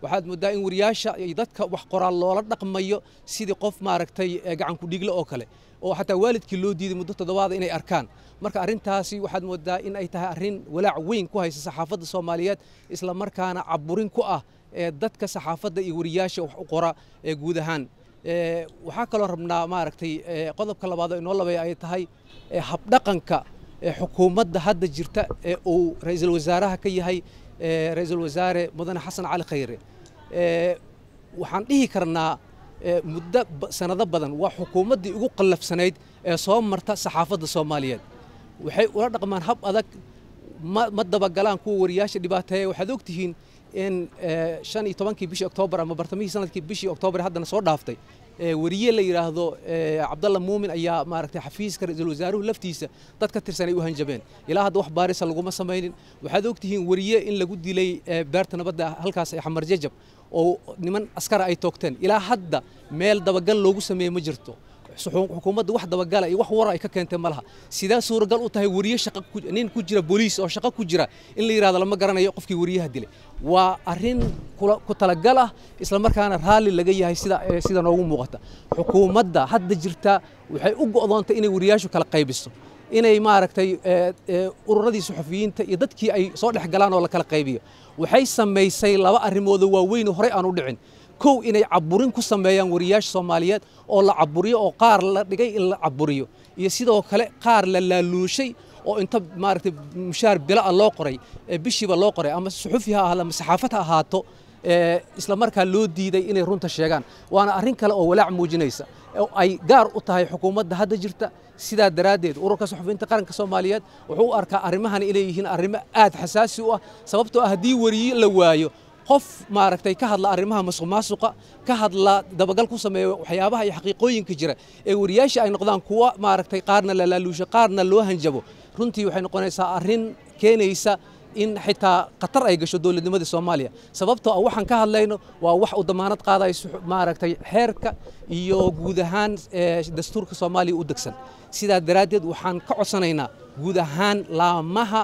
waxaad moodaa in wariyaasha ay dadka wax qoraal loola dhaqmayo sidii qof maaragtay gacan ku dhiglo oo kale oo xataa waalidkii loo diiday muddo toddobaad inay arkaan marka arrintaasi waxaad moodaa in ay tahay arrin walaac weyn ku haysa saxaafadda Soomaaliyeed isla markaana caburin ku ah dadka saxaafadda iyo wariyaasha wax u qora guud ahaan waxaa kaloo rabnaa maaragtay qodobka labaad oo inoo labay ay tahay habdhaqanka xukuumadda hadda jirta uu ra'iisul wasaaraha ka yahay ra'iisul wasaare mudane xasan cali khayre waxaan dhihi karnaa muddo sanado badan waa xukuumaddii ugu qallafsanayd ee soo marta saxaafadda Soomaaliyeed waxay ula dhaqmaan hab adag ma dabagalaan kuwa wariyaasha dhibaateeya waxaad ogtihiin in 15 bishii Oktoobar ama bartamihii sanadkii bishii Oktoobar haddana soo dhaaftay wariye la yiraahdo Cabdalla Muumin ayaa maaragtay xafiiska ra'iisul wasaaruhu laftiisa dad ka tirsan ay u hanjabeen ilaa hadda wax baaris laguma sameeynin waxaad ogtihiin wariye in lagu dilay beerta nabadda halkaas ay xamar jajab oo niman askar ay toogteen ilaa hadda meel dabagal loogu sameeyay ma jirto xukuumadda wax dabagala iyo wax war ay ka keentay malaha sidaa suuragal u tahay wariye shaqo nin ku jira booliis oo shaqo ku jira in la yiraahdo lama garanayo qofkii wariyaha dilay waa arrin ku talagal ah isla markaana raali laga yahay sida noogu muuqata xukuumadda hadda jirta waxay u go'doontay inay wariyaashu kala qaybiso inay maaragtay ururadii suxufiyiinta iyo dadkii ay soo dhex galaan oo la kala qaybiyo waxay sameysay laba arrimood oo waaweyn hore aan u dhicin kow inay caburin ku sameeyaan wariyaasha Soomaaliyeed oo la caburiyo oo qaar la dhigay in la caburiyo iyo sidoo kale qaar la laaluushay oo inta maaragtay mushaar bila loo qoray bishiiba loo qoray ama suxufiyaha ahla ama saxaafada ahaato isla markaa loo diiday inay runta sheegaan waana arrin kale oo walaac muujinaysa oo ay gaar u tahay xukuumadda hadda jirta sidaa daraadeed ururka suxufiyiinta qaranka Soomaaliyeed wuxuu u arkaa arrimahan inay yihiin arrimo aad xasaasi u ah sababtoo ah haddii wariye la waayo qof maaragtay ka hadla arrimaha masuqmaasuqa ka hadla dabagal ku sameeyo waxyaabaha iyo xaqiiqooyinka jira ee wariyaasha ay noqdaan kuwa maaragtay qaarna la laaluusho qaarna loo hanjabo runtii waxay noqonaysaa arrin keenaysa in xitaa qatar ay gasho dawladnimada Soomaaliya sababtoo ah waxaan ka hadlayno waa wax u damaanad qaaday maaragtay xeerka iyo guud ahaan dastuurka Soomaaliya u degsan sidaa daraadeed waxaan ka codsanaynaa guud ahaan laamaha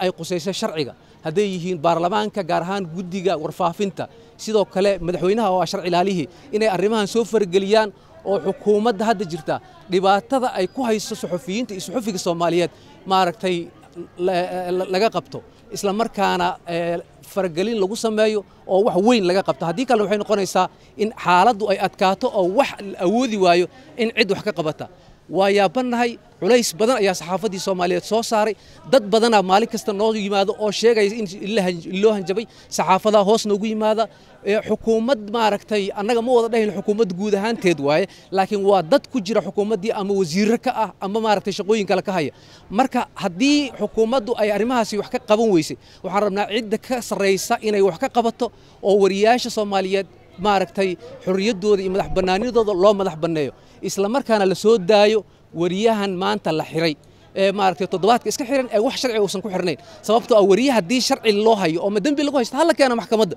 ay qusayso sharciga hadday yihiin baarlamaanka gaar ahaan guddiga warfaafinta sidoo kale madaxweynaha oo sharci ilaalihi inay arrimahan soo fargeliyaan oo xukuumadda hadda jirta dhibaatada ay ku hayso suxufiyiinta iyo suxufiga Soomaaliyeed maaragtay laga qabto isla markaana fargelin lagu sameeyo oo wax weyn laga qabto haddii kale waxay noqonaysaa in xaaladdu ay adkaato oo wax awoodi waayo in cid wax ka qabata waa yaabanahay culays badan ayaa saxaafadii Soomaaliyeed soo saaray dad badan maalin kasta noo yimaado oo sheegay in loo hanjabay saxaafada hoos noogu yimaada xukuumad maaragtay annaga ma wada dhahin xukuumad guud ahaanteed waaye laakiin waa dad ku jira xukuumadii ama wasiirro ka ah ama maaragtay shaqooyin kale ka haya marka haddii xukuumaddu ay arrimahaasi wax ka qaban weysay waxaan rabnaa cidda ka sareysa inay wax ka qabato oo wariyaasha Soomaaliyeed maaragtay xorriyadooda iyo madax bannaanidooda loo madax banneeyo isla markaana la soo daayo wariyahan maanta la xiray maaragtay toddobaadka iska xiran wax sharci uusan ku xirnayn sababtoo ah wariyaha haddii sharci loo hayo oo ma dambi lagu haysto hal keena maxkamadda